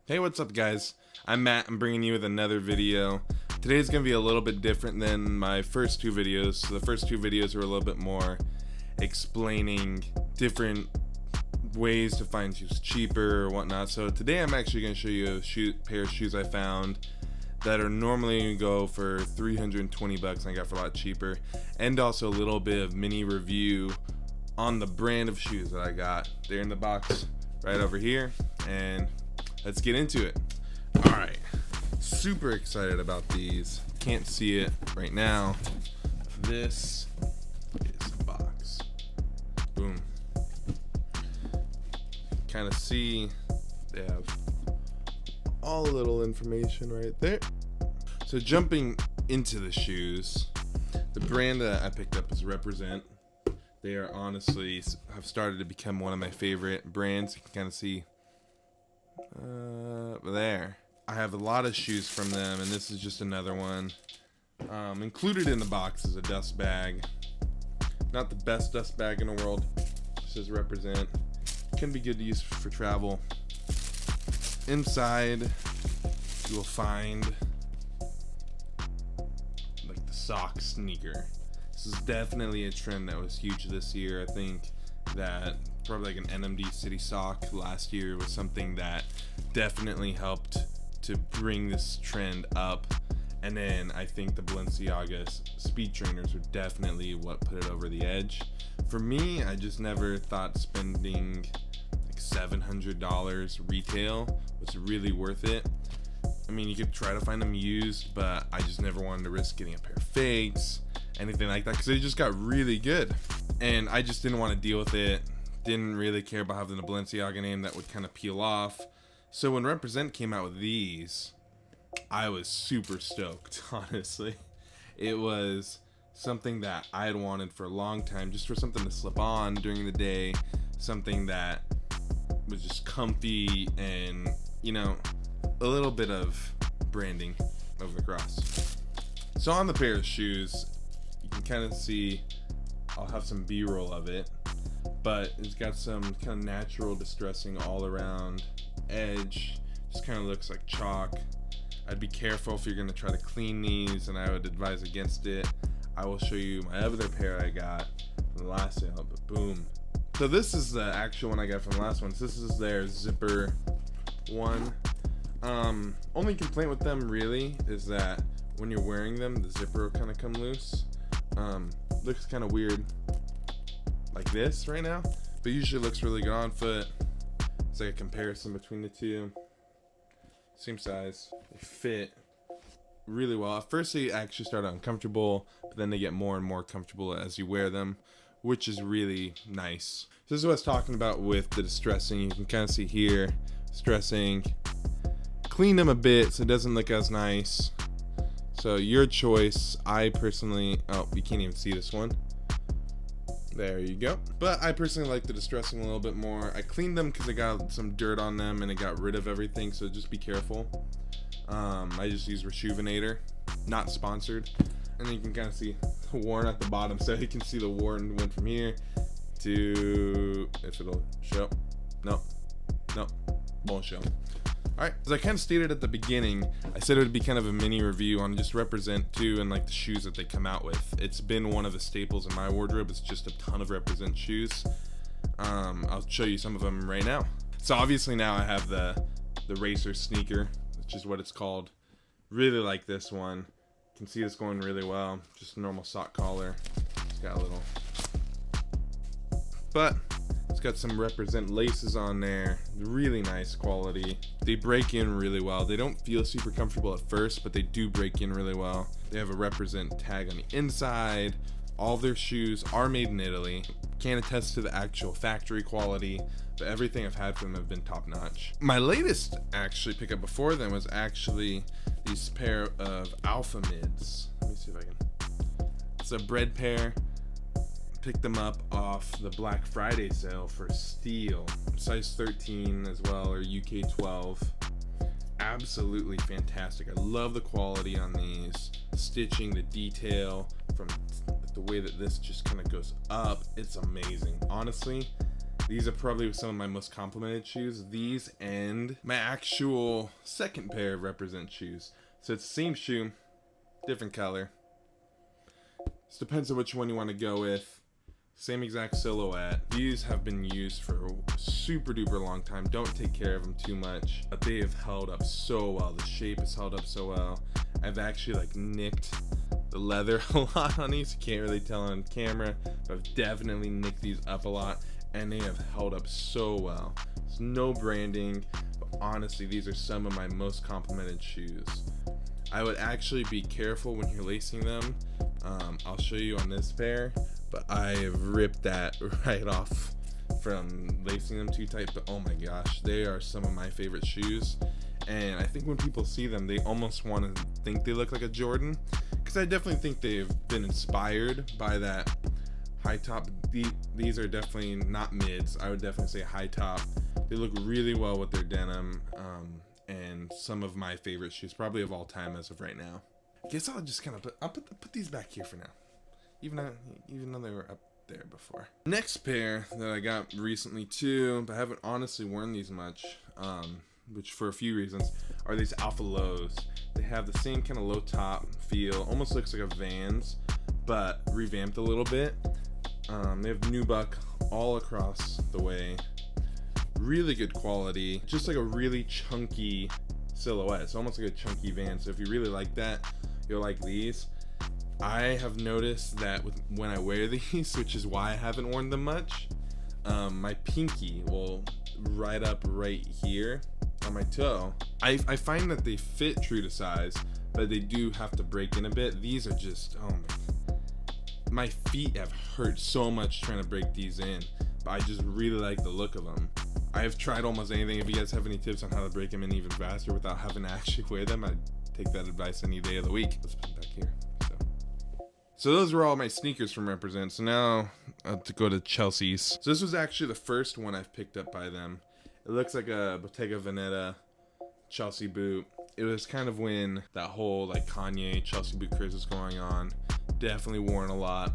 Hey, what's up guys? I'm Matt. I'm bringing you with another video. Today's gonna be a little bit different than my first two videos. So the first two videos were a little bit more explaining different ways to find shoes cheaper or whatnot. So today I'm actually gonna show you a pair of shoes I found that are normally gonna go for 320 bucks and I got for a lot cheaper, and also a little bit of mini review on the brand of shoes that I got. They're in the box right over here, and let's get into it. All right, super excited about these. Can't see it right now. This is the box. Boom. Kind of see they have all the little information right there. So jumping into the shoes, the brand that I picked up is Represent. They are honestly have started to become one of my favorite brands. You can kind of see there. I have a lot of shoes from them, and this is just another one. Included in the box is a dust bag. Not the best dust bag in the world. It says Represent. Can be good to use for travel. Inside, you will find like the sock sneaker. This is definitely a trend that was huge this year. I think that probably like an NMD City sock last year was something that definitely helped to bring this trend up. And then I think the Balenciaga speed trainers were definitely what put it over the edge. For me, I just never thought spending like $700 retail was really worth it. I mean, you could try to find them used, but I just never wanted to risk getting a pair of fakes, anything like that, because they just got really good. And I just didn't want to deal with it. Didn't really care about having the Balenciaga name that would kind of peel off. So when Represent came out with these, I was super stoked, honestly. It was something that I had wanted for a long time, just for something to slip on during the day, something that was just comfy and, you know, a little bit of branding over the cross. So on the pair of shoes, you can kind of see, I'll have some B-roll of it, but it's got some kind of natural distressing all around edge. Just kind of looks like chalk. I'd be careful if you're going to try to clean these, and I would advise against it. I will show you my other pair I got from the last sale, but boom. So this is the actual one I got from the last one. So this is their zipper one. Only complaint with them really is that when you're wearing them, the zipper will kind of come loose. Looks kind of weird like this right now, but usually looks really good on foot. It's like a comparison between the two. Same size, they fit really well. At first they actually start uncomfortable, but then they get more and more comfortable as you wear them, which is really nice. So this is what I was talking about with the distressing. You can kind of see here, distressing. Clean them a bit so it doesn't look as nice. So your choice. I personally, oh, you can't even see this one. There you go. But I personally like the distressing a little bit more. I cleaned them because I got some dirt on them and it got rid of everything, so just be careful. I just use Rejuvenator, not sponsored. And then you can kind of see the worn at the bottom, so you can see the worn went from here to, if it'll show. No, won't show. Alright, as I kind of stated at the beginning, I said it would be kind of a mini review on just Represent 2 and like the shoes that they come out with. It's been one of the staples in my wardrobe. It's just a ton of Represent shoes. I'll show you some of them right now. So obviously now I have the RACER sneaker, which is what it's called. Really like this one. You can see it's going really well. Just a normal sock collar. It's got a little, but it's got some Represent laces on there. Really nice quality. They break in really well. They don't feel super comfortable at first, but they do break in really well. They have a Represent tag on the inside. All their shoes are made in Italy. Can't attest to the actual factory quality, but everything I've had from them have been top notch. My latest actually pickup before them was actually these pair of Alpha Mids. Let me see if I can. It's a bread pair. Picked them up off the Black Friday sale for steal. Size 13 as well, or UK 12. Absolutely fantastic. I love the quality on these. The stitching, the detail, from the way that this just kind of goes up. It's amazing. Honestly, These are probably some of my most complimented shoes. These and my actual second pair of Represent shoes. So it's the same shoe, different color. This depends on which one you want to go with. Same exact silhouette. These have been used for a super duper long time. Don't take care of them too much, but they have held up so well. The shape has held up so well. I've actually like nicked the leather a lot on these. You can't really tell on camera, but I've definitely nicked these up a lot, and they have held up so well. There's no branding, but honestly, these are some of my most complimented shoes. I would actually be careful when you're lacing them. I'll show you on this pair, but I have ripped that right off from lacing them too tight. But oh my gosh, they are some of my favorite shoes, and I think when people see them, they almost want to think they look like a Jordan, because I definitely think they've been inspired by that high top. These are definitely not mids. I would definitely say high top. They look really well with their denim, and some of my favorite shoes, probably of all time as of right now. I guess I'll just kind of put these back here for now, even though they were up there before. Next pair that I got recently too, but I haven't honestly worn these much, which for a few reasons, are these Alpha Lows. They have the same kind of low top feel, almost looks like a Vans, but revamped a little bit. They have nubuck all across the way. Really good quality, just like a really chunky silhouette. It's almost like a chunky Van. So if you really like that, you'll like these. I have noticed that when I wear these, which is why I haven't worn them much, my pinky will ride up right here on my toe. I find that they fit true to size, but they do have to break in a bit. These are just, oh my feet have hurt so much trying to break these in, but I just really like the look of them. I have tried almost anything. If you guys have any tips on how to break them in even faster without having to actually wear them, I'd take that advice any day of the week. Let's put them back here. So those were all my sneakers from Represent. So now to go to Chelsea's. So this was actually the first one I've picked up by them. It looks like a Bottega Veneta Chelsea boot. It was kind of when that whole like Kanye Chelsea boot craze was going on. Definitely worn a lot.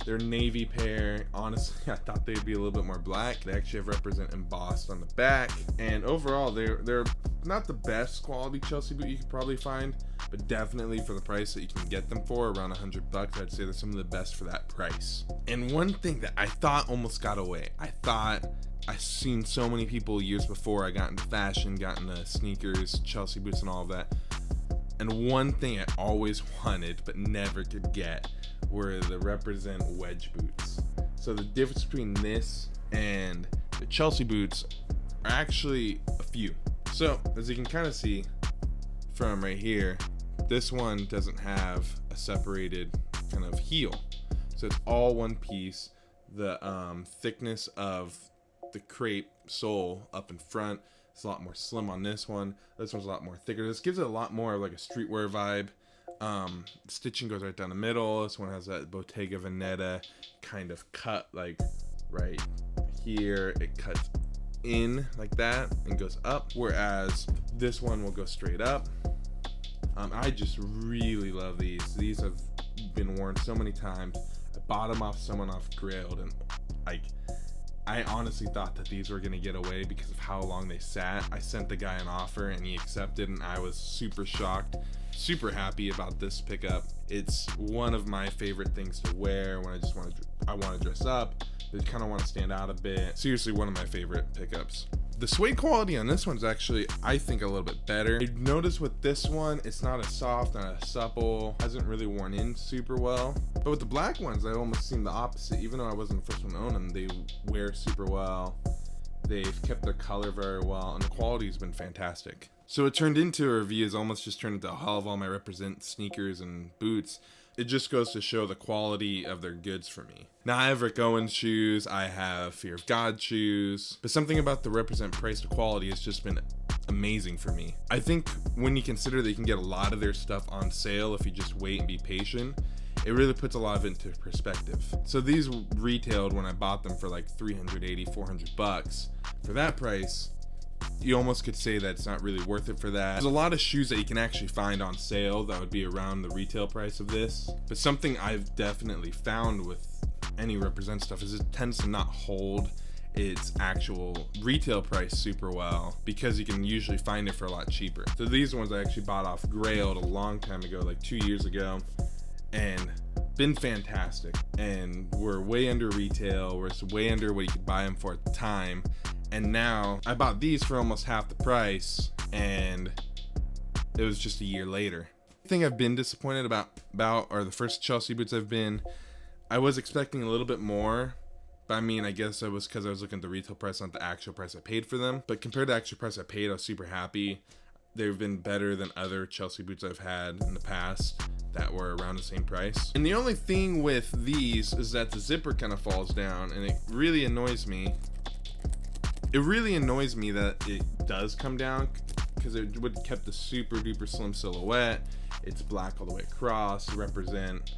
Their navy pair, honestly, I thought they'd be a little bit more black. They actually have Represent embossed on the back, and overall, they're not the best quality Chelsea boot you could probably find, but definitely for the price that you can get them for, around $100, I'd say they're some of the best for that price. And one thing that I thought almost got away, I thought I've seen so many people years before I got into fashion, got into sneakers, Chelsea boots, and all of that. And one thing I always wanted but never could get were the Represent wedge boots. So the difference between this and the Chelsea boots are actually a few. So as you can kind of see from right here, this one doesn't have a separated kind of heel. So it's all one piece. The thickness of the crepe sole up in front, it's a lot more slim on this one. This one's a lot more thicker. This gives it a lot more of like a streetwear vibe. Stitching goes right down the middle. This one has that Bottega Veneta kind of cut, like right here. It cuts in like that and goes up, whereas this one will go straight up. I just really love these. These have been worn so many times. I bought them off someone off Grailed, and like, I honestly thought that these were gonna get away because of how long they sat. I sent the guy an offer and he accepted, and I was super shocked, super happy about this pickup. It's one of my favorite things to wear when I want to dress up. They kind of want to stand out a bit. Seriously, one of my favorite pickups. The suede quality on this one's actually, I think, a little bit better. You've noticed with this one, it's not as soft, not as supple, hasn't really worn in super well. But with the black ones, I almost seem the opposite. Even though I wasn't the first one to own them, they wear super well. They've kept their color very well, and the quality's been fantastic. So it turned into a review, it's almost just turned into a haul of all my Represent sneakers and boots. It just goes to show the quality of their goods for me. Now I have Rick Owens shoes, I have Fear of God shoes, but something about the Represent price to quality has just been amazing for me. I think when you consider that you can get a lot of their stuff on sale if you just wait and be patient, it really puts a lot of it into perspective. So these retailed when I bought them for like $380, $400. For that price, you almost could say that it's not really worth it for that. There's a lot of shoes that you can actually find on sale that would be around the retail price of this. But something I've definitely found with any Represent stuff is it tends to not hold its actual retail price super well, because you can usually find it for a lot cheaper. So these ones I actually bought off Grailed a long time ago, like 2 years ago, and been fantastic, and we're way under retail. We're way under what you could buy them for at the time, and now I bought these for almost half the price, and it was just a year later. The thing I've been disappointed about are the first Chelsea boots I was expecting a little bit more, but I mean, I guess it was because I was looking at the retail price, not the actual price I paid for them. But compared to the actual price I paid, I was super happy. They've been better than other Chelsea boots I've had in the past that were around the same price. And the only thing with these is that the zipper kind of falls down, and it really annoys me. It really annoys me that it does come down, because it would have kept the super duper slim silhouette. It's black all the way across to represent.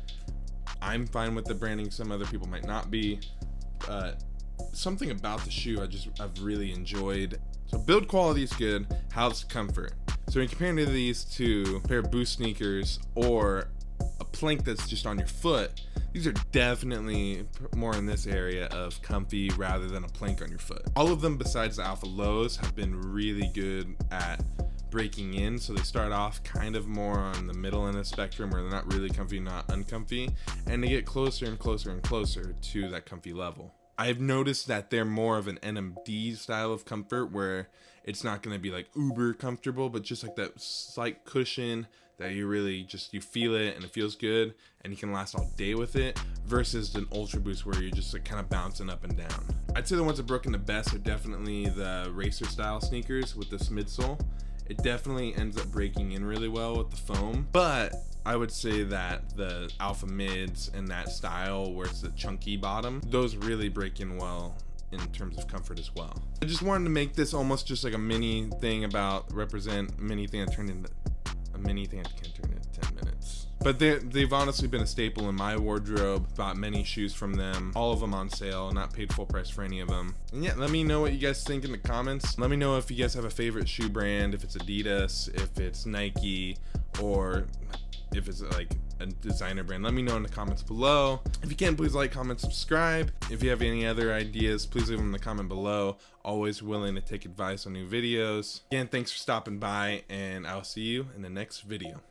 I'm fine with the branding, some other people might not be. Something about the shoe I've really enjoyed. So build quality is good. How's comfort? So when comparing to these to a pair of Boost sneakers or a plank that's just on your foot, these are definitely more in this area of comfy rather than a plank on your foot. All of them besides the Alpha Lows have been really good at breaking in, so they start off kind of more on the middle end of the spectrum where they're not really comfy, not uncomfy, and they get closer and closer and closer to that comfy level. I've noticed that they're more of an NMD style of comfort where it's not going to be like uber comfortable, but just like that slight cushion that you really just, you feel it and it feels good and you can last all day with it, versus an Ultra Boost where you're just like kind of bouncing up and down. I'd say the ones that broken the best are definitely the RACER style sneakers with this midsole. It definitely ends up breaking in really well with the foam, but I would say that the Alpha Mids and that style where it's the chunky bottom, those really break in well in terms of comfort as well. I just wanted to make this almost just like a mini thing about represent mini thing that turned into a mini thing that can turn into 10 minutes. But they've honestly been a staple in my wardrobe. Bought many shoes from them, all of them on sale, not paid full price for any of them. And yeah, let me know what you guys think in the comments. Let me know if you guys have a favorite shoe brand, if it's Adidas, if it's Nike, or if it's like a designer brand. Let me know in the comments below. If you can, please like, comment, subscribe. If you have any other ideas, please leave them in the comment below. Always willing to take advice on new videos. Again, thanks for stopping by, and I'll see you in the next video.